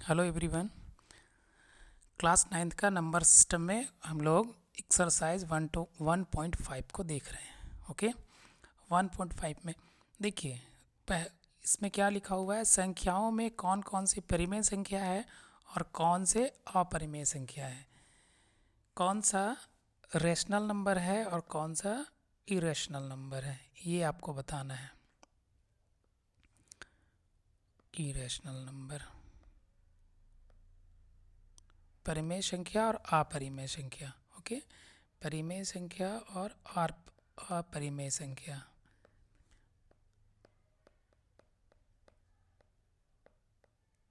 Hello everyone. Class 9th का number system में हम लोग एक्सरसाइज 1.5 को देख रहे हैं। ओके, 1.5 में देखिए इसमें क्या लिखा हुआ है, संख्याओं में कौन कौन सी परिमेय संख्या है और कौन से अपरिमेय संख्या है, कौन सा रेशनल नंबर है और कौन सा इरेशनल नंबर है, ये आपको बताना है। इरेशनल नंबर, परिमेय संख्या और अपरिमेय संख्या। ओके, परिमेय संख्या और अपरिमेय संख्या।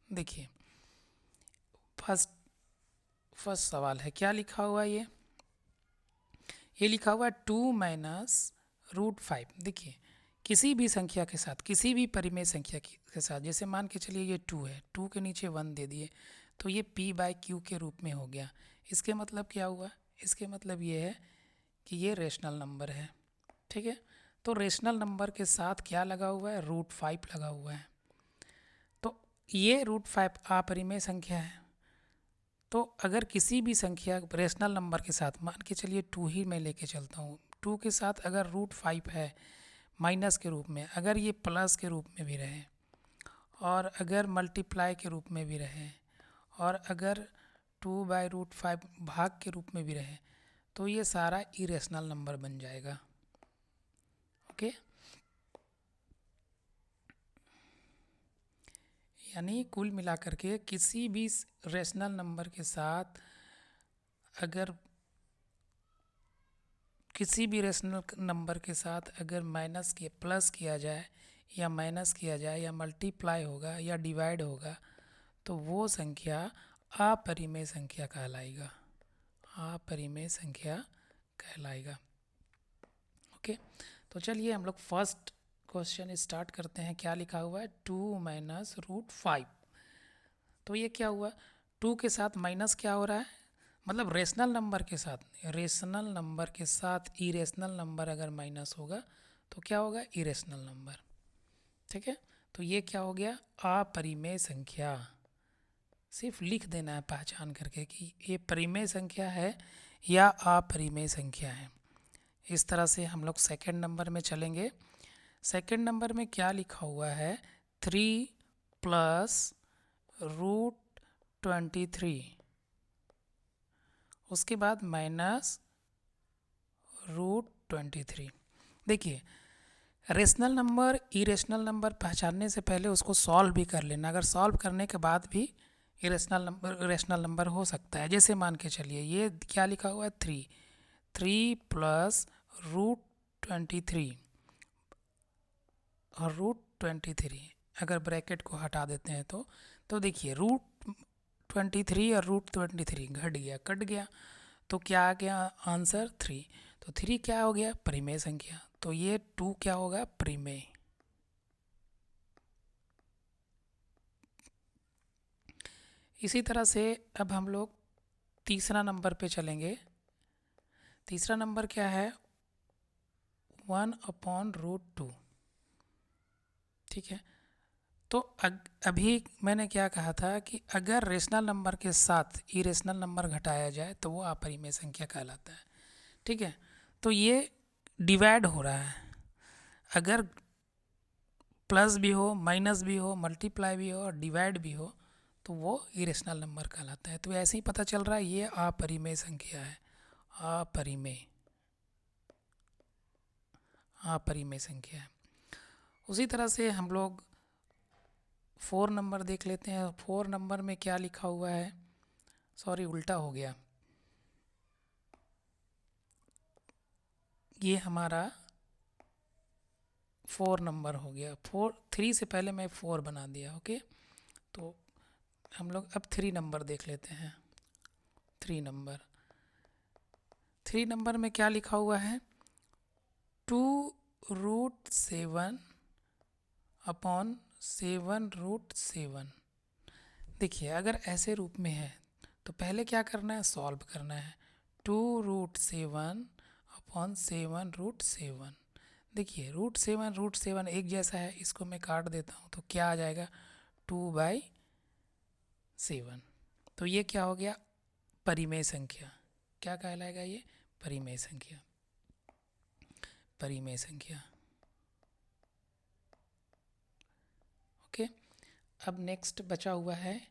देखिए फर्स्ट सवाल है, क्या लिखा हुआ है ये लिखा हुआ है 2 - देखिए किसी भी संख्या के साथ, किसी भी परिमेय संख्या के साथ, जैसे मान के चलिए ये 2 है, 2 के नीचे 1 दे दिए तो ये p/q के रूप में हो गया। इसके मतलब क्या हुआ, इसके मतलब ये है कि ये रेशनल नंबर है। ठीक है, तो रेशनल नंबर के साथ क्या लगा हुआ है, √5 लगा हुआ है। तो ये √5 अपरिमेय संख्या है। तो अगर किसी भी संख्या रेशनल नंबर के साथ, मान के चलिए 2 ही मैं लेके चलता हूँ, 2 के साथ अगर √5 है माइनस के रूप में, अगर ये प्लस के रूप में भी रहे और अगर मल्टीप्लाई के रूप में भी रहे और अगर 2/√5 भाग के रूप में भी रहे, तो ये सारा इरेशनल नंबर बन जाएगा। ओके, यानी कुल मिलाकर के किसी भी रेशनल नंबर के साथ अगर किसी भी रेशनल नंबर के साथ अगर प्लस किया जाए या माइनस किया जाए या मल्टीप्लाई होगा या डिवाइड होगा, तो वो संख्या अपरिमेय संख्या कहलाएगा, अपरिमेय संख्या कहलाएगा। ओके, तो चलिए हम लोग फर्स्ट क्वेश्चन स्टार्ट करते हैं। क्या लिखा हुआ है, 2 - √5। तो ये क्या हुआ, 2 के साथ माइनस क्या हो रहा है, मतलब रेशनल नंबर के साथ, रेशनल नंबर के साथ इरेशनल नंबर अगर माइनस होगा तो क्या होगा, इरेशनल नंबर। ठीक है, तो ये क्या हो गया, अपरिमेय संख्या। सिर्फ लिख देना है पहचान करके कि ये परिमेय संख्या है या अपरिमेय संख्या है। इस तरह से हम लोग सेकंड नंबर में चलेंगे। सेकंड नंबर में क्या लिखा हुआ है, 3 + √23, उसके बाद -√23। देखिए रेशनल नंबर इरेशनल नंबर पहचानने से पहले उसको सॉल्व भी कर लेना, अगर सॉल्व करने के बाद भी इरेशनल नंबर रेशनल नंबर हो सकता है। जैसे मान के चलिए ये क्या लिखा हुआ है, 3 + √23 और √23 अगर ब्रैकेट को हटा देते हैं तो देखिए √23 और √23 घट गया, कट गया, तो क्या आ गया आंसर, 3। तो 3 क्या हो गया, परिमेय संख्या, तो ये 2 क्या होगा, परिमेय। इसी तरह से अब हम लोग तीसरा नंबर पे चलेंगे। तीसरा नंबर क्या है, 1/√2। ठीक है, तो अभी मैंने क्या कहा था कि अगर रेशनल नंबर के साथ इरेशनल नंबर घटाया जाए तो वो अपरिमेय संख्या कहलाता है। ठीक है, तो ये डिवाइड हो रहा है, अगर प्लस भी हो, माइनस भी हो, मल्टीप्लाई भी हो और डिवाइड भी हो तो वो इरेशनल नंबर कहलाता है। तो ऐसे ही पता चल रहा है ये अपरिमेय संख्या है, अपरिमेय, अपरिमेय संख्या है। उसी तरह से हम लोग 4 नंबर देख लेते हैं। 4 नंबर में क्या लिखा हुआ है, सॉरी उल्टा हो गया, ये हमारा 4 नंबर हो गया। 3 से पहले मैं 4 बना दिया। ओके, तो हम लोग अब 3 नंबर देख लेते हैं। 3 नंबर में क्या लिखा हुआ है, 2√7/7√7। देखिए अगर ऐसे रूप में है तो पहले क्या करना है, सॉल्व करना है। 2√7/7√7। देखिए √7 एक जैसा है, इसको मैं काट देता हूँ तो क्या आ जाएगा, 2/7। 7। तो ये क्या हो गया? परिमेय संख्या। क्या कहलाएगा ये? परिमेय संख्या। परिमेय संख्या। ओके। अब नेक्स्ट बचा हुआ है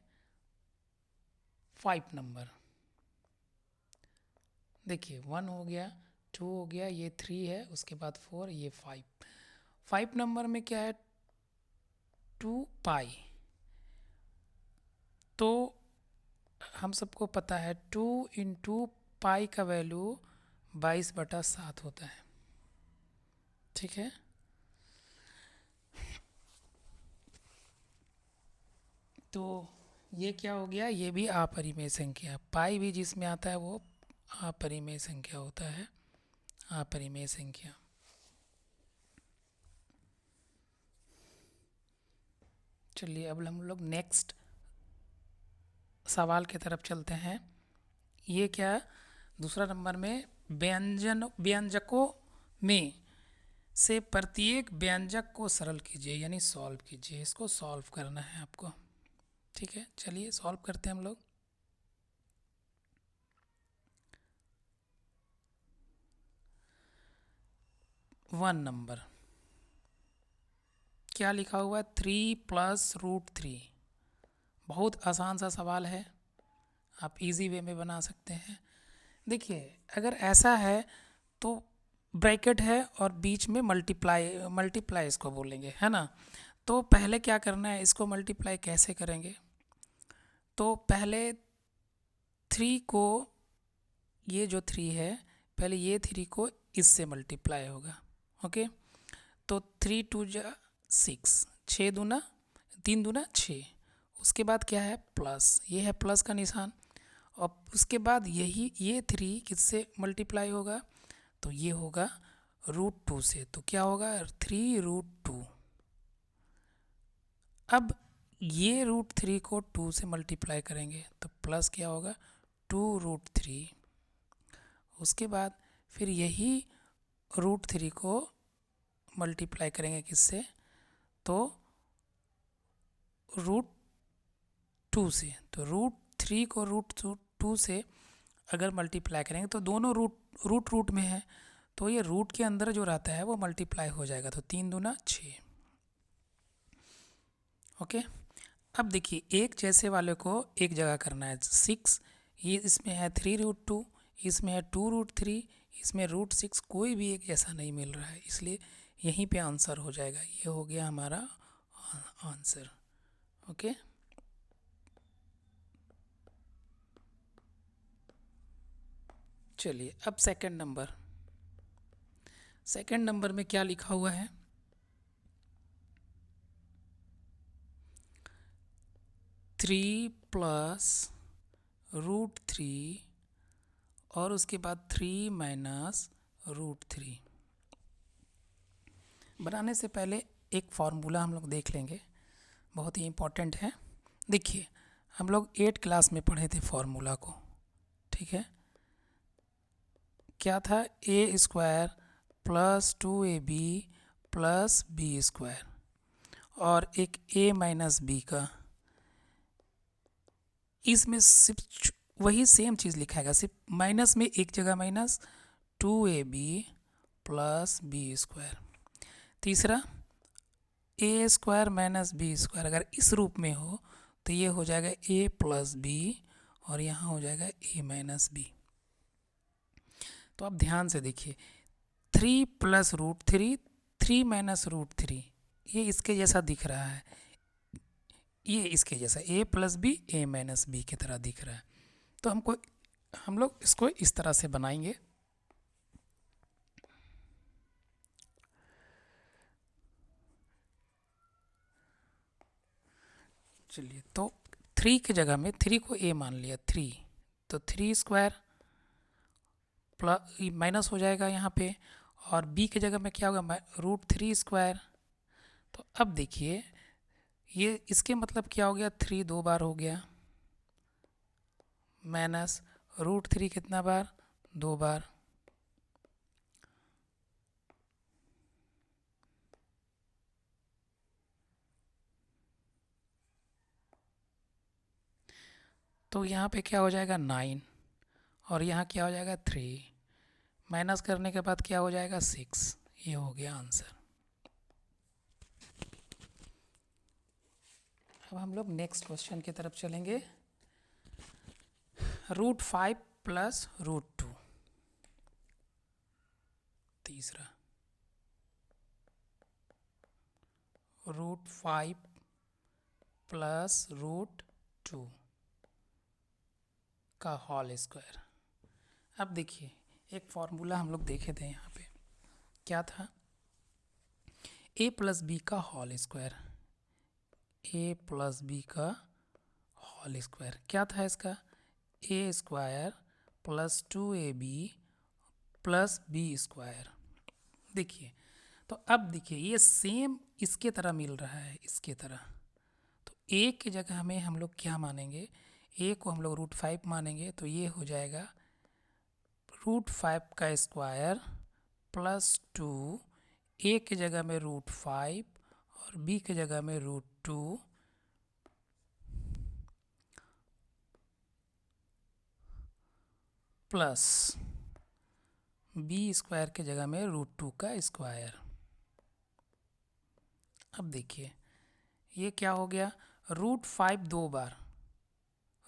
5 नंबर। देखिए 1 हो गया, 2 हो गया, ये 3 है, उसके बाद 4, ये 5। 5 नंबर में क्या है? 2 पाई। तो हम सबको पता है 2 इंटू पाई का वैल्यू 22/7 होता है। ठीक है। तो ये क्या हो गया? ये भी अपरिमेय संख्या। पाई भी जिसमें आता है वो अपरिमेय संख्या होता है। अपरिमेय संख्या। चलिए अब हम लोग नेक्स्ट सवाल की तरफ चलते हैं। ये क्या? दूसरा नंबर में व्यंजकों में से प्रत्येक व्यंजक को सरल कीजिए, यानी सॉल्व कीजिए। इसको सॉल्व करना है आपको। ठीक है, चलिए सॉल्व करते हैं हम लोग। वन नंबर क्या लिखा हुआ है? 3+√3। बहुत आसान सा सवाल है, आप इजी वे में बना सकते हैं। देखिए अगर ऐसा है तो ब्रैकेट है और बीच में मल्टीप्लाई, मल्टीप्लाई इसको बोलेंगे, है ना। तो पहले क्या करना है, इसको मल्टीप्लाई कैसे करेंगे? तो पहले 3 को, ये जो 3 है, पहले ये 3 को इससे मल्टीप्लाई होगा। ओके। तो 3 2 जा 6, 6 दूना 3 दूना 6। उसके बाद क्या है? प्लस, ये है प्लस का निशान। और उसके बाद यही ये 3 किससे मल्टीप्लाई होगा? तो ये होगा √2 से। तो क्या होगा? 3√2। अब ये √3 को 2 से मल्टीप्लाई करेंगे तो प्लस क्या होगा? 2√3। उसके बाद फिर यही √3 को मल्टीप्लाई करेंगे किससे? तो √2 से। तो √3 को √2 से अगर मल्टीप्लाई करेंगे तो दोनों रूट में है, तो ये रूट के अंदर जो रहता है वो मल्टीप्लाई हो जाएगा। तो 3 दूना 6। ओके। अब देखिए एक जैसे वाले को एक जगह करना है। 6, ये इसमें है 3√2, इसमें है 2√3, इसमें √6, कोई भी एक जैसा नहीं मिल रहा है, इसलिए यहीं पे आंसर हो जाएगा। ये हो गया हमारा आंसर। ओके। चलिए अब सेकंड नंबर। सेकंड नंबर में क्या लिखा हुआ है? 3+√3 और उसके बाद 3 - √3। बनाने से पहले एक फार्मूला हम लोग देख लेंगे, बहुत ही इम्पोर्टेंट है। देखिए हम लोग 8 क्लास में पढ़े थे फार्मूला को। ठीक है, क्या था? a² + 2ab + b² और एक a - b का। इसमें सिर्फ वही सेम चीज़ लिखाएगा, सिर्फ माइनस में एक जगह माइनस, 2ab + b²। तीसरा a² - b², अगर इस रूप में हो तो ये हो जाएगा a + b और यहाँ हो जाएगा a - b। तो आप ध्यान से देखिए, 3+√3, 3 - √3, ये इसके जैसा दिख रहा है, ये इसके जैसा a + b a - b की तरह दिख रहा है। तो हम लोग इसको इस तरह से बनाएंगे। चलिए तो 3 की जगह में 3 को a मान लिया, 3, तो 3² प्लस माइनस हो जाएगा यहाँ पे, और b की जगह में क्या होगा? √3²। तो अब देखिए ये इसके मतलब क्या हो गया? 3 2 बार हो गया, माइनस √3 कितना बार? 2 बार। तो यहाँ पे क्या हो जाएगा 9 और यहाँ क्या हो जाएगा 3, माइनस करने के बाद क्या हो जाएगा 6। ये हो गया आंसर। अब हम लोग नेक्स्ट क्वेश्चन की तरफ चलेंगे। √5 प्लस √2, तीसरा √5 प्लस √2 का होल स्क्वायर। अब देखिए एक फॉर्मूला हम लोग देखे थे यहाँ पे, क्या था, a प्लस बी का whole square. a plus b का होल स्क्वायर क्या था इसका, a square plus 2ab plus b square. देखिए तो अब देखिए ये सेम इसके तरह मिल रहा है, इसके तरह। तो a की जगह में हम लोग क्या मानेंगे, a को हम लोग √5 मानेंगे, तो ये हो जाएगा √5 का स्क्वायर प्लस 2, a की जगह में √5 और b की जगह में √2 प्लस बी स्क्वायर की जगह में √2 का स्क्वायर। अब देखिए ये क्या हो गया, √5 दो बार,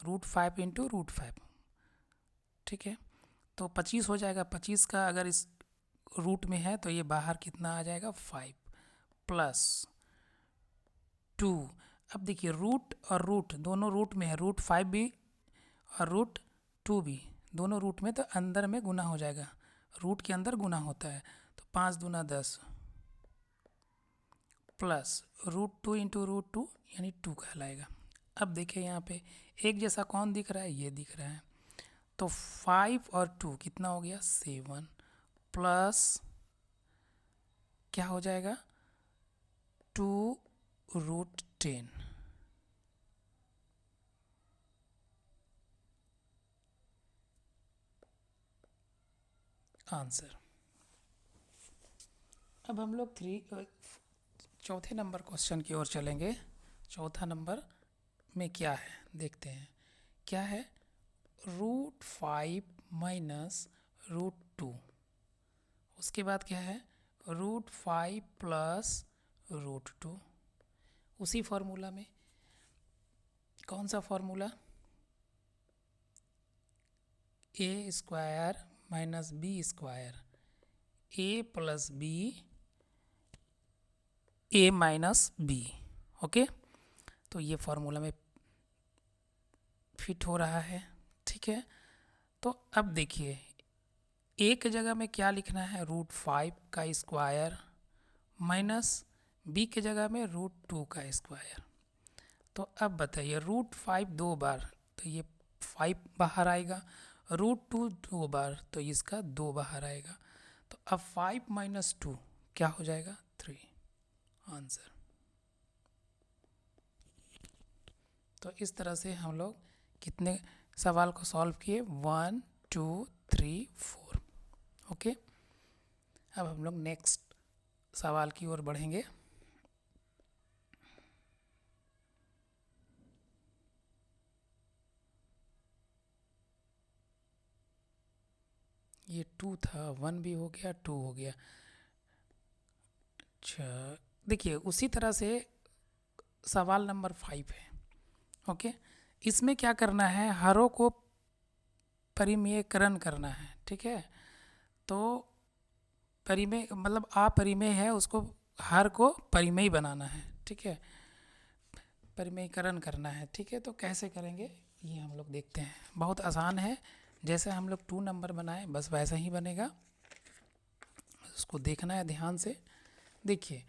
√5 इंटू √5, ठीक है, तो 25 हो जाएगा। 25 का अगर इस रूट में है तो ये बाहर कितना आ जाएगा 5 प्लस 2। अब देखिए रूट और रूट दोनों रूट में है, √5 भी और √2 भी दोनों रूट में, तो अंदर में गुना हो जाएगा, रूट के अंदर गुना होता है। तो 5 दूना 10 प्लस √2 इंटू √2 यानी 2 कहलाएगा। अब देखिए यहाँ पे एक जैसा कौन दिख रहा है, ये दिख रहा है। तो 5 और 2 कितना हो गया 7 प्लस क्या हो जाएगा 2√10। आंसर। अब हम लोग चौथे नंबर क्वेश्चन की ओर चलेंगे। चौथा नंबर में क्या है देखते हैं, क्या है, √5 माइनस √2, उसके बाद क्या है √5 प्लस √2। उसी फॉर्मूला में, कौन सा formula, a square minus b square, a plus b a minus b. Okay, तो ये फॉर्मूला में फिट हो रहा है, ठीक है। तो अब देखिए a की जगह में क्या लिखना है, √5 का स्क्वायर माइनस b की जगह में √2 का स्क्वायर। तो अब बताइए √5 दो बार तो ये 5 बाहर आएगा, √2 दो बार तो इसका 2 बाहर आएगा। तो अब 5 माइनस 2 क्या हो जाएगा 3। आंसर। तो इस तरह से हम लोग कितने सवाल को सॉल्व किए, 1 2 3 4। ओके, अब हम लोग नेक्स्ट सवाल की ओर बढ़ेंगे। ये 2 था, 1 भी हो गया, 2 हो गया। अच्छा देखिए उसी तरह से सवाल नंबर 5 है। ओके, इसमें क्या करना है, हरों को परिमेयकरण करना है, ठीक है। तो परिमेय मतलब अपरिमेय है, उसको हर को परिमेय बनाना है, ठीक है, परिमेयकरण करना है, ठीक है। तो कैसे करेंगे ये हम लोग देखते हैं, बहुत आसान है। जैसे हम लोग 2 नंबर बनाए बस वैसा ही बनेगा, उसको देखना है ध्यान से। देखिए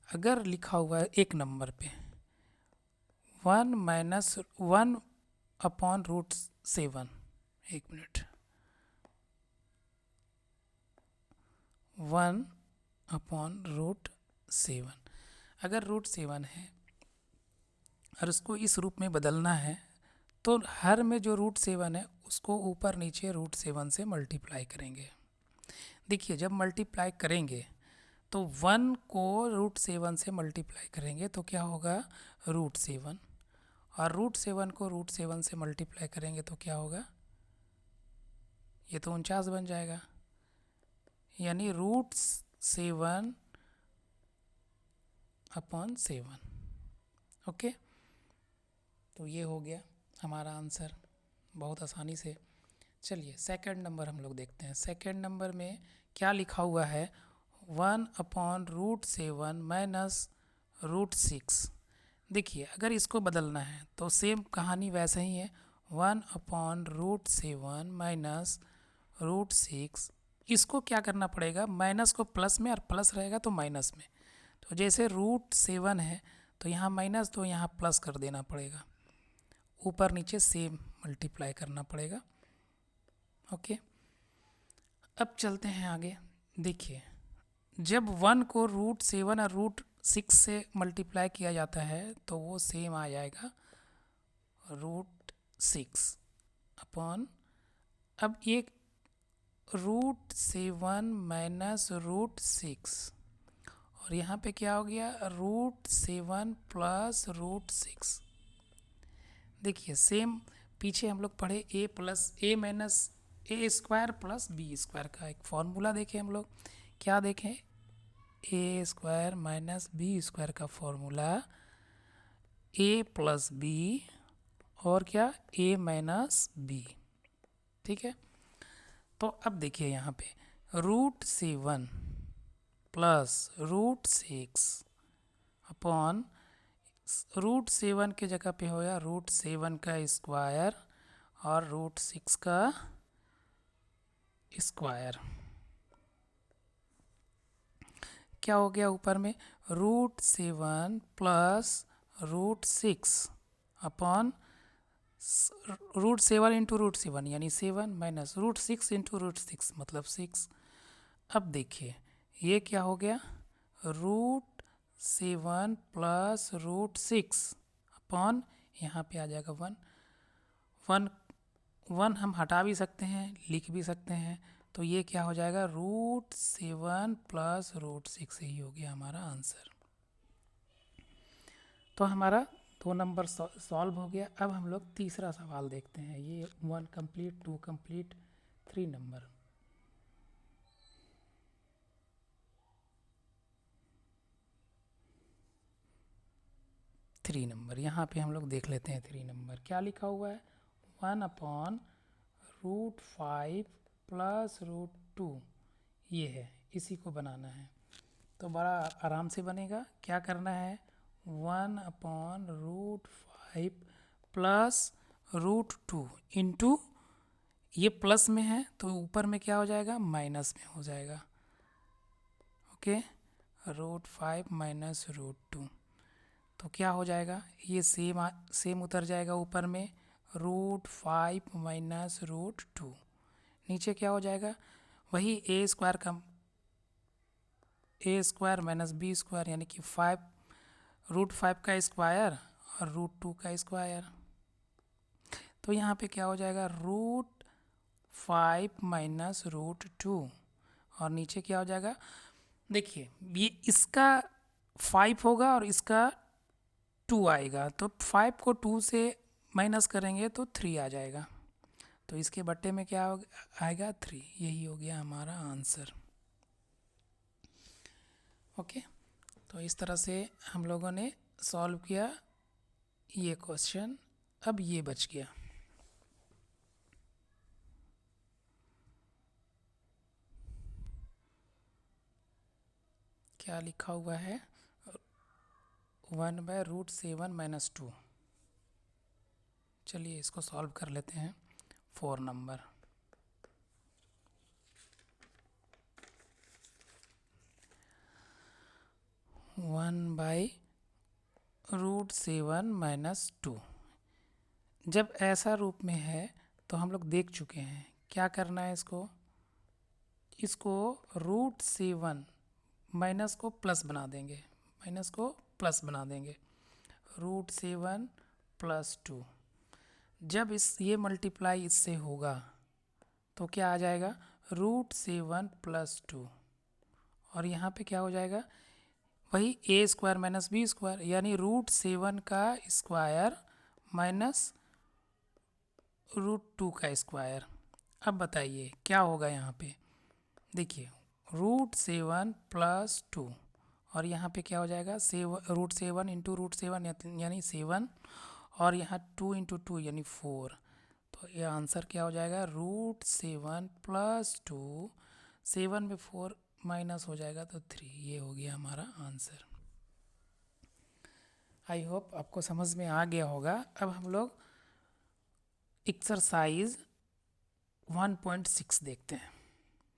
अगर लिखा हुआ है एक नंबर पे 1 माइनस 1 अपॉन √7, एक मिनट, 1 अपॉन √7, अगर √7 है और उसको इस रूप में बदलना है तो हर में जो √7 है उसको ऊपर नीचे √7 से मल्टीप्लाई करेंगे। देखिए जब मल्टीप्लाई करेंगे तो 1 को √7 से मल्टीप्लाई करेंगे तो क्या होगा √7, और √7 को √7 से मल्टीप्लाई करेंगे तो क्या होगा, ये तो 49 बन जाएगा, यानी √7/7। ओके, तो ये हो गया हमारा आंसर बहुत आसानी से। चलिए सेकंड नंबर हम लोग देखते हैं। सेकंड नंबर में क्या लिखा हुआ है, 1/√7 - √6। देखिए अगर इसको बदलना है तो सेम कहानी वैसे ही है, 1/√7 - √6। इसको क्या करना पड़ेगा, माइनस को प्लस में और प्लस रहेगा तो माइनस में। तो जैसे √7 है तो यहाँ माइनस तो यहाँ प्लस कर देना पड़ेगा, ऊपर नीचे सेम मल्टीप्लाई करना पड़ेगा। ओके, अब चलते हैं आगे। देखिए जब 1 को √7 और √6 से मल्टीप्लाई किया जाता है तो वो सेम आ जाएगा √6 अपॉन, अब ये √7 माइनस √6 और यहाँ पे क्या हो गया, √7 प्लस √6। देखिए सेम पीछे हम लोग पढ़े a minus a square plus b square का एक फॉर्मूला देखें हम लोग। क्या देखें, a square minus b square का फॉर्मूला a प्लस बी और क्या a माइनस बी। ठीक है, तो अब देखिए यहाँ पे √7 प्लस √6 अपॉन √7 के जगह पे हो गया √7 का स्क्वायर और √6 का स्क्वायर। क्या हो गया ऊपर में, √7 प्लस √6 अपॉन √7 इंटू √7 यानी 7 माइनस √6 इंटू √6 मतलब 6। अब देखिए ये क्या हो गया, √7 प्लस √6 अपॉन यहाँ पे आ जाएगा 1। 1 हम हटा भी सकते हैं, लिख भी सकते हैं, तो ये क्या हो जाएगा, √7 प्लस √6 ही हो गया हमारा आंसर। तो हमारा 2 नंबर सॉल्व हो गया। अब हम लोग तीसरा सवाल देखते हैं। ये 1 complete, 2 complete, 3 number. Three number यहाँ पे हम लोग देख लेते हैं। 3 नंबर क्या लिखा हुआ है, 1/√5 प्लस √2 ये है, इसी को बनाना है। तो बड़ा आराम से बनेगा। क्या करना है, 1/√5 प्लस √2 इंटू, ये प्लस में है तो ऊपर में क्या हो जाएगा, माइनस में हो जाएगा। ओके, √5 माइनस √2 तो क्या हो जाएगा, ये सेम उतर जाएगा ऊपर में, √5 माइनस √2। नीचे क्या हो जाएगा, वही a स्क्वायर का a² माइनस b स्क्वायर यानी कि 5 √5 का स्क्वायर और √2 का स्क्वायर। तो यहाँ पे क्या हो जाएगा, √5 माइनस √2 और नीचे क्या हो जाएगा, देखिए ये इसका 5 होगा और इसका 2 आएगा, तो 5 को 2 से माइनस करेंगे तो 3 आ जाएगा। तो इसके बट्टे में क्या आएगा, 3। यही हो गया हमारा आंसर। ओके, तो इस तरह से हम लोगों ने सॉल्व किया ये क्वेश्चन। अब ये बच गया, क्या लिखा हुआ है, 1/√7 माइनस 2। चलिए इसको सॉल्व कर लेते हैं। 4 नंबर, (1/√7 माइनस 2) जब ऐसा रूप में है तो हम लोग देख चुके हैं क्या करना है, इसको √7 माइनस को प्लस बना देंगे, माइनस को प्लस बना देंगे, √7 प्लस 2। जब ये मल्टीप्लाई इससे होगा तो क्या आ जाएगा, √7 प्लस 2 और यहाँ पे क्या हो जाएगा, वही a² माइनस b स्क्वायर यानी √7 का स्क्वायर माइनस √2 का स्क्वायर। अब बताइए क्या होगा यहाँ पे। देखिए √7 + 2 और यहाँ पे क्या हो जाएगा, √7 इंटू √7 यानी 7 और यहाँ 2 इंटू 2 यानी 4। तो ये आंसर क्या हो जाएगा, √7 + 2, 7 में 4 माइनस हो जाएगा तो 3। ये हो गया हमारा आंसर। आई होप आपको समझ में आ गया होगा। अब हम लोग एक्सरसाइज 1.6 देखते हैं।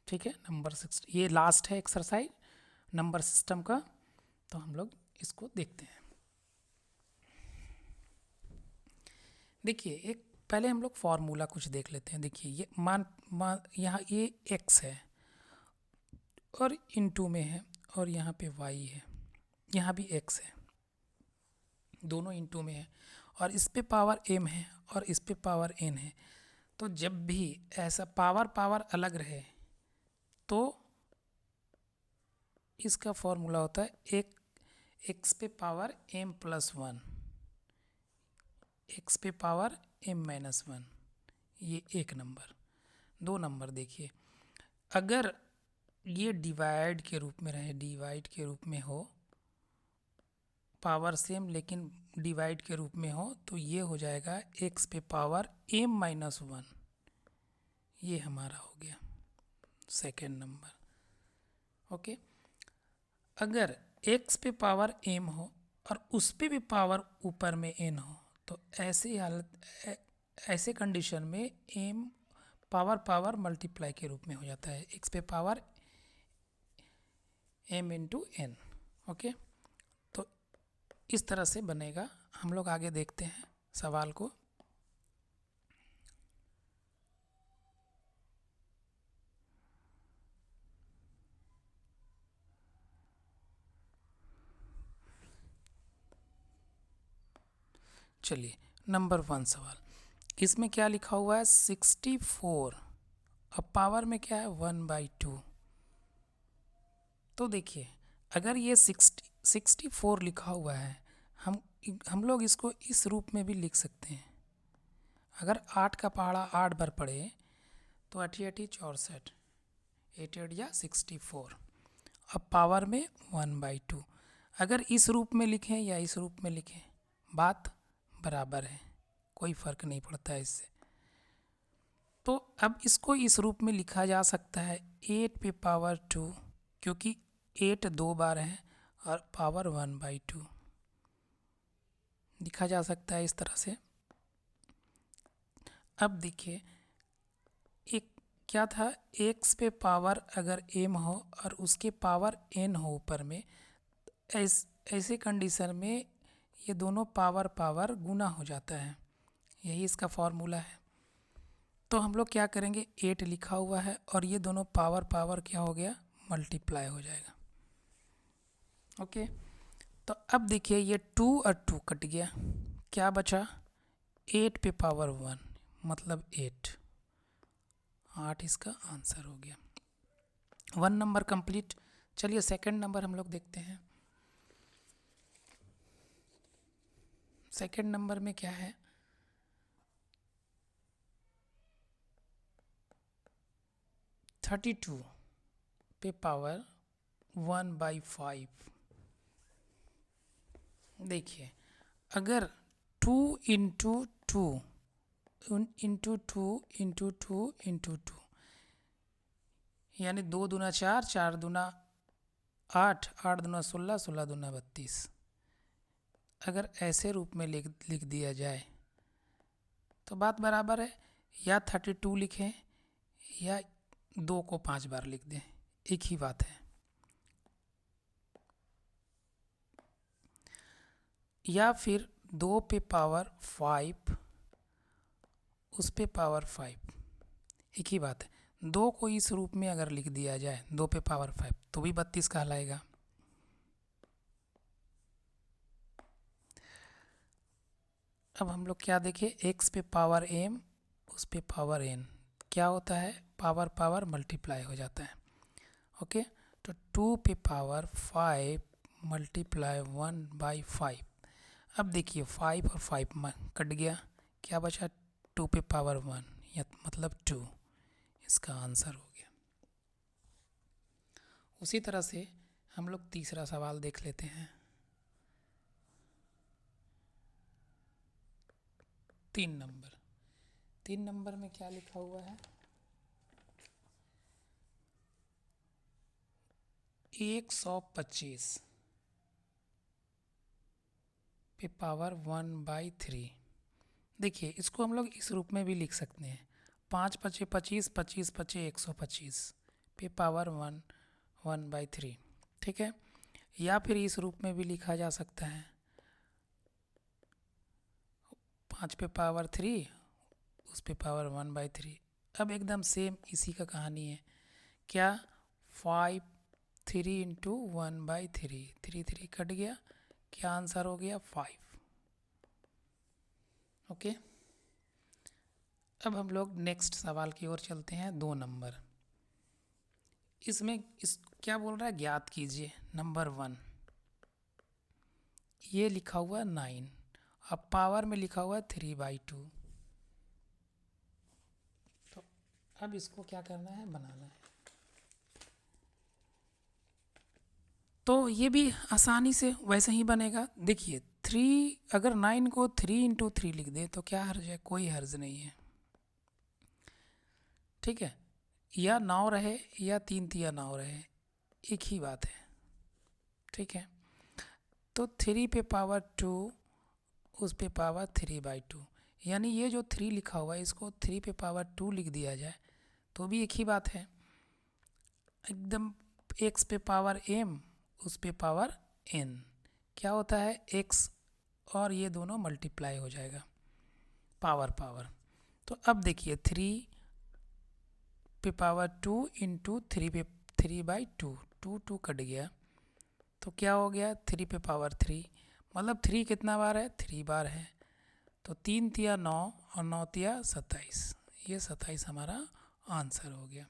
ठीक है, नंबर 6 ये लास्ट है एक्सरसाइज नंबर सिस्टम का, तो हम लोग इसको देखते हैं। देखिए एक पहले हम लोग फार्मूला कुछ देख लेते हैं। देखिए ये मान यहाँ ये x है और इनटू में है और यहाँ पे y है, यहाँ भी x है, दोनों इनटू में है और इस पे पावर m है और इस पे पावर n है। तो जब भी ऐसा पावर अलग रहे तो इसका फॉर्मूला होता है एक x पे पावर m + 1, x पे पावर m - 1। ये एक नंबर। 2 नंबर देखिए, अगर ये डिवाइड के रूप में रहे, डिवाइड के रूप में हो, पावर सेम लेकिन डिवाइड के रूप में हो, तो ये हो जाएगा x पे पावर m - 1। ये हमारा हो गया सेकेंड नंबर। ओके, अगर x पे पावर m हो और उस पे भी पावर ऊपर में n हो, तो ऐसे कंडीशन में m पावर मल्टीप्लाई के रूप में हो जाता है, x पे पावर m × n। ओके, तो इस तरह से बनेगा। हम लोग आगे देखते हैं सवाल को। चलिए नंबर 1 सवाल, इसमें क्या लिखा हुआ है 64 और पावर में क्या है 1/2। तो देखिए अगर ये 64 लिखा हुआ है, हम लोग इसको इस रूप में भी लिख सकते हैं। अगर 8 का पहाड़ा 8 बार पढ़े तो 8 × 8 = 64, 8 8 या 64। अब पावर में 1/2। अगर इस रूप में लिखें या इस रूप में लिखें बात बराबर है, कोई फ़र्क नहीं पड़ता है इससे। तो अब इसको इस रूप में लिखा जा सकता है 8 पे पावर 2, क्योंकि 8 2 बार है और पावर 1/2 लिखा जा सकता है इस तरह से। अब देखिए एक क्या था, x पे पावर अगर m हो और उसके पावर n हो ऊपर में, ऐसे कंडीशन में ये दोनों पावर गुना हो जाता है। यही इसका फॉर्मूला है। तो हम लोग क्या करेंगे, 8 लिखा हुआ है और ये दोनों पावर क्या हो गया, मल्टीप्लाई हो जाएगा। ओके, तो अब देखिए ये 2 और 2 कट गया, क्या बचा 8 पे पावर 1 मतलब 8 इसका आंसर हो गया। 1 नंबर कंप्लीट। चलिए सेकंड नंबर हम लोग देखते हैं। सेकंड नंबर में क्या है, 32 पे पावर 1/5। देखिए अगर 2 × 2 × 2 × 2 × 2 यानी 2 दूना 4, 4 दूना 8, 8 दूना 16, 16 दूना 32। अगर ऐसे रूप में लिख दिया जाए तो बात बराबर है। या 32 लिखें या 2 को 5 बार लिख दें, एक ही बात है। या फिर 2 पे पावर 5 उस पे पावर 5, एक ही बात है। 2 को इस रूप में अगर लिख दिया जाए 2 पे पावर 5 तो भी 32 कहलाएगा। अब हम लोग क्या देखें, x पे पावर m उस पे पावर n, क्या होता है पावर मल्टीप्लाई हो जाता है। ओके, तो 2 पे पावर 5 × 1/5। अब देखिए 5 और 5 कट गया, क्या बचा 2 पे पावर 1 या मतलब 2, इसका आंसर हो गया। उसी तरह से हम लोग तीसरा सवाल देख लेते हैं। 3 नंबर में क्या लिखा हुआ है, 125 पे पावर 1/3। देखिए इसको हम लोग इस रूप में भी लिख सकते हैं, 5 पचे 25, 25 पचे 125 पे पावर 1/3, ठीक है। या फिर इस रूप में भी लिखा जा सकता है, 5 पे पावर 3 उस पे पावर 1/3। अब एकदम सेम इसी का कहानी है, क्या 5 3 इंटू 1/3, 3 कट गया, क्या आंसर हो गया 5। ओके, अब हम लोग नेक्स्ट सवाल की ओर चलते हैं। 2 नंबर, इसमें इस क्या बोल रहा है, ज्ञात कीजिए नंबर 1, ये लिखा हुआ 9, अब पावर में लिखा हुआ 3/2। तो अब इसको क्या करना है, बनाना है। तो ये भी आसानी से वैसे ही बनेगा। देखिए 3, अगर 9 को 3 इंटू 3 लिख दे तो क्या हर्ज है, कोई हर्ज नहीं है, ठीक है। या 9 रहे या 3 तिया 9 रहे, एक ही बात है, ठीक है। तो 3 पे पावर 2 उस पे पावर 3/2, यानी ये जो 3 लिखा हुआ है इसको 3 पे पावर 2 लिख दिया जाए तो भी एक ही बात है एकदम। x पे पावर m उस पे पावर n, क्या होता है x और ये दोनों मल्टीप्लाई हो जाएगा, पावर पावर। तो अब देखिए 3 पे पावर 2 इंटू 3 पे 3/2, 2 कट गया, तो क्या हो गया 3 पे पावर 3, मतलब 3 कितना बार है, 3 बार है। तो 3 तिया 9 और 9 तिया 27, ये 27 हमारा आंसर हो गया।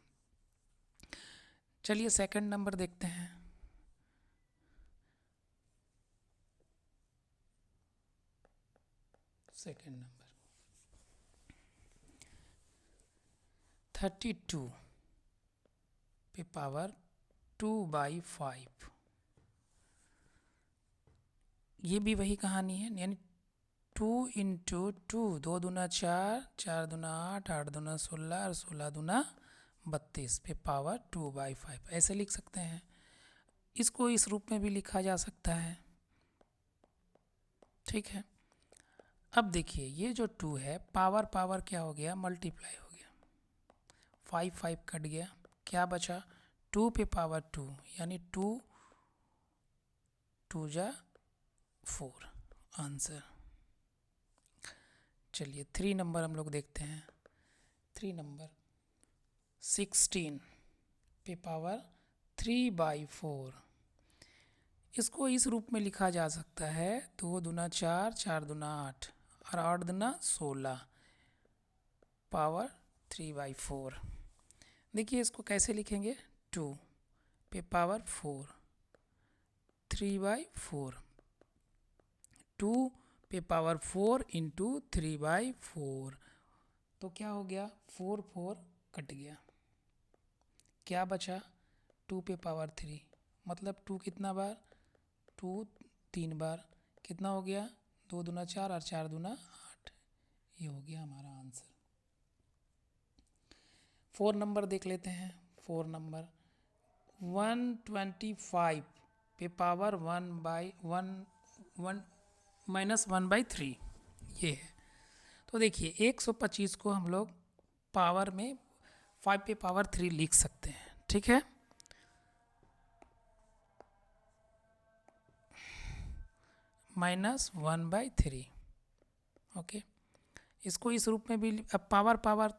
चलिए सेकंड नंबर देखते हैं। सेकंड नंबर 32 पे पावर 2/5, ये भी वही कहानी है, यानी 2 इंटू 2, 2 दूना 4, 4 दूना 8, 8 दूना 16 और 16 दूना 32 पे पावर 2/5, ऐसे लिख सकते हैं। इसको इस रूप में भी लिखा जा सकता है, ठीक है। अब देखिए ये जो 2 है, पावर पावर क्या हो गया, मल्टीप्लाई हो गया, 5 5 कट गया, क्या बचा 2 पे पावर 2, यानी 2 2 जा 4, आंसर। चलिए 3 नंबर हम लोग देखते हैं। 3 नंबर 16 पे पावर 3/4, इसको इस रूप में लिखा जा सकता है, 2 दूना 4, 4 दूना 8 और 8 दूना 16 पावर 3/4। देखिए इसको कैसे लिखेंगे, 2 पे पावर 4 3/4, 2 पे पावर 4 इंटू 3/4, तो क्या हो गया 4 4 कट गया, क्या बचा 2 पे पावर 3, मतलब 2 कितना बार, 2 3 बार, कितना हो गया 2 दूना 4 और 4 दूना 8, ये हो गया हमारा आंसर। 4 नंबर देख लेते हैं। 4 नंबर 125 पे पावर 1 -1/3, ये है। तो देखिए 125 को हम लोग पावर में 5 पे पावर 3 लिख सकते हैं, ठीक है। -1/3, ओके। इसको इस रूप में भी, अब पावर पावर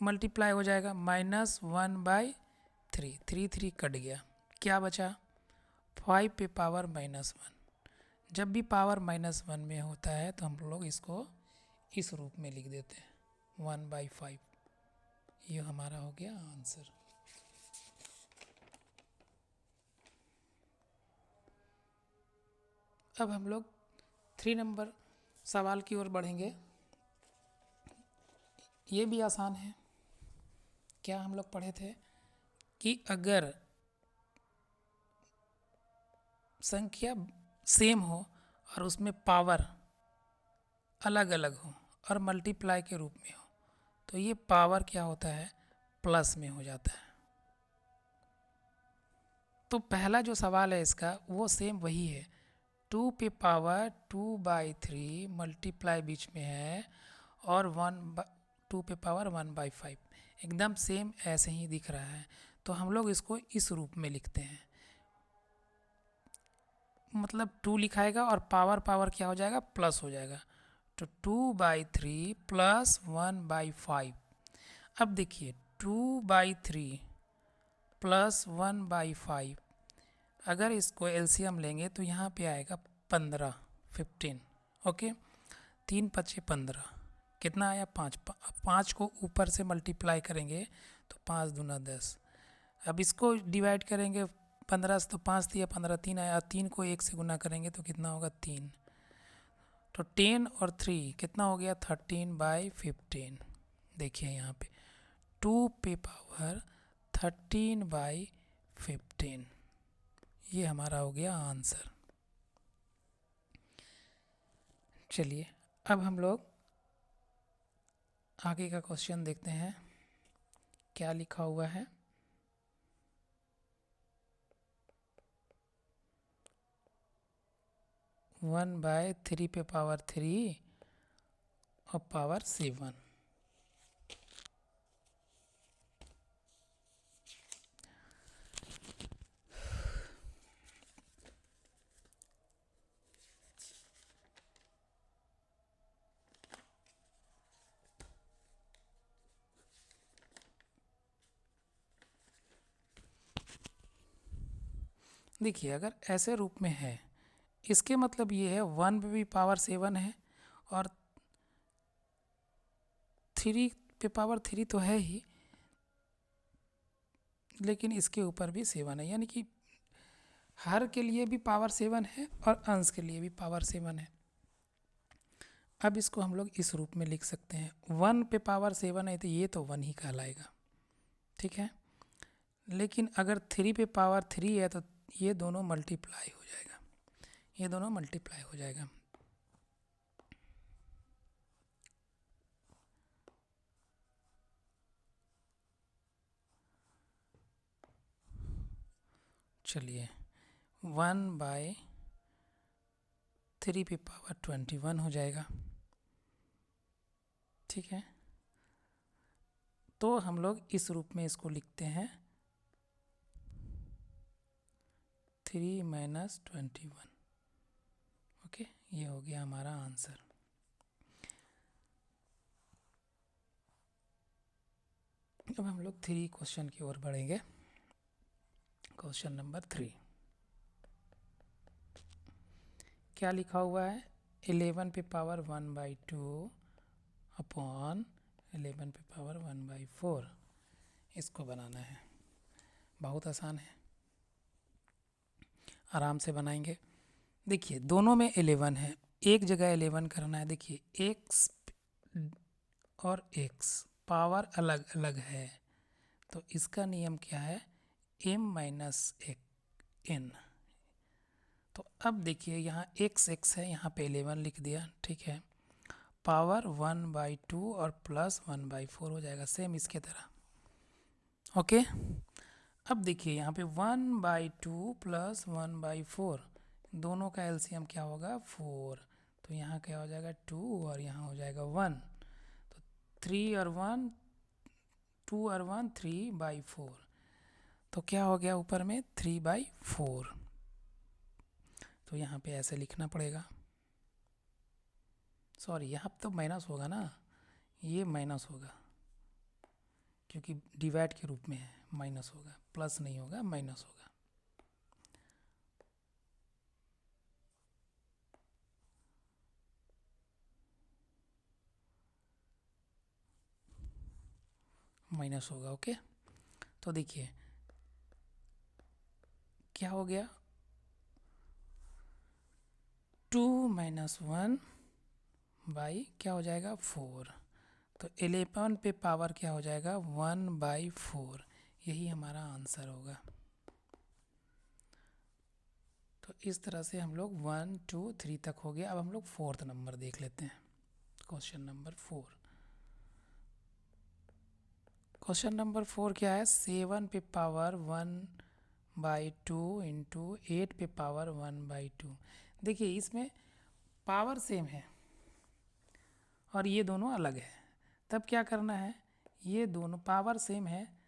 मल्टीप्लाई हो जाएगा, -1/3, 3 3 कट गया, क्या बचा 5 पे पावर -1। जब भी पावर -1 में होता है तो हम लोग इसको इस रूप में लिख देते हैं, 1/5, ये हमारा हो गया आंसर। अब हम लोग 3 नंबर सवाल की ओर बढ़ेंगे। ये भी आसान है। क्या हम लोग पढ़े थे कि अगर संख्या सेम हो और उसमें पावर अलग अलग हो और मल्टीप्लाई के रूप में हो तो ये पावर क्या होता है, प्लस में हो जाता है। तो पहला जो सवाल है इसका वो सेम वही है, 2 पे पावर 2/3 मल्टीप्लाई बीच में है और 2 पे पावर 1/5 एकदम सेम ऐसे ही दिख रहा है। तो हम लोग इसको इस रूप में लिखते हैं, मतलब 2 लिखाएगा और पावर पावर क्या हो जाएगा, प्लस हो जाएगा। तो 2/3 प्लस 1/5। अब देखिए 2/3 प्लस 1/5, अगर इसको एलसीएम लेंगे तो यहाँ पे आएगा 15। ओके, 3 पचे 15, कितना आया 5। 5 को ऊपर से मल्टीप्लाई करेंगे तो 5 दूना 10। अब इसको डिवाइड करेंगे 15 से तो 5 दिया 15, 3 आया। 3 को 1 से गुना करेंगे तो कितना होगा 3। तो 10 और 3 कितना हो गया 13/15। देखिए यहाँ पे 2 पे पावर 13/15, ये हमारा हो गया आंसर। चलिए अब हम लोग आगे का क्वेश्चन देखते हैं क्या लिखा हुआ है। वन बाय 3 पे पावर 3 और पावर 7। देखिए अगर ऐसे रूप में है, इसके मतलब ये है 1 पे भी पावर 7 है और 3 पे पावर 3 तो है ही, लेकिन इसके ऊपर भी 7 है, यानी कि हर के लिए भी पावर 7 है और अंश के लिए भी पावर 7 है। अब इसको हम लोग इस रूप में लिख सकते हैं, 1 पे पावर 7 है तो ये तो 1 ही कहलाएगा, ठीक है। लेकिन अगर 3 पे पावर 3 है तो ये दोनों मल्टीप्लाई हो जाएगा, ये दोनों मल्टीप्लाई हो जाएगा। चलिए 1/3 पे पावर 21 हो जाएगा, ठीक है। तो हम लोग इस रूप में इसको लिखते हैं 3 - 21। ओके, ये हो गया हमारा आंसर। अब हम लोग 3 क्वेश्चन की ओर बढ़ेंगे। क्वेश्चन नंबर 3 क्या लिखा हुआ है, 11 पे पावर 1/2 अपॉन 11 पे पावर 1/4, इसको बनाना है। बहुत आसान है, आराम से बनाएंगे। देखिए दोनों में 11 है, एक जगह 11 करना है। देखिए x और x पावर अलग अलग है, तो इसका नियम क्या है, m-n। तो अब देखिए यहाँ x है, यहाँ पे 11 लिख दिया, ठीक है। पावर 1/2 और प्लस 1/4 हो जाएगा, सेम इसके तरह। ओके, अब देखिए यहाँ पे 1/2 प्लस 1/4, दोनों का एलसीएम क्या होगा 4। तो यहाँ क्या हो जाएगा 2 और यहाँ हो जाएगा 1। तो 3 और 1, 2 और 1 3/4। तो क्या हो गया ऊपर में 3/4। तो यहाँ पे ऐसे लिखना पड़ेगा, सॉरी यहाँ तो माइनस होगा ना, ये माइनस होगा क्योंकि डिवाइड के रूप में है, माइनस होगा, प्लस नहीं होगा, माइनस होगा। माइनस होगा, ओके। तो देखिए क्या हो गया, 2 माइनस 1 बाई क्या हो जाएगा 4, तो 11 पे पावर क्या हो जाएगा 1/4, यही हमारा आंसर होगा। तो इस तरह से हम लोग 1 2 3 तक हो गया। अब हम लोग 4th नंबर देख लेते हैं, क्वेश्चन नंबर 4। क्वेश्चन नंबर 4 क्या है, 7 पे पावर 1/2 इंटू 8 पे पावर 1/2। देखिए इसमें पावर सेम है और ये दोनों अलग है, तब क्या करना है, ये दोनों पावर सेम है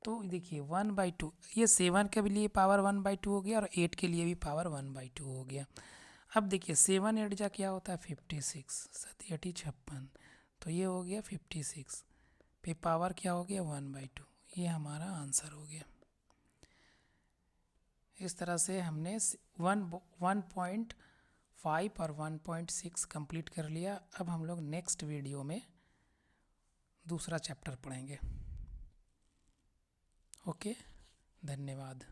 तो देखिए 1/2, ये 7 के लिए पावर 1/2 हो गया और 8 के लिए भी पावर 1/2 हो गया। अब देखिए 7 8 जा क्या होता है 56, 7 8 56, तो ये हो गया 56 पे पावर क्या हो गया 1/2, ये हमारा आंसर हो गया। इस तरह से हमने 1.5 और 1.6 कंप्लीट कर लिया। अब हम लोग नेक्स्ट वीडियो में दूसरा चैप्टर पढ़ेंगे। ओके, धन्यवाद।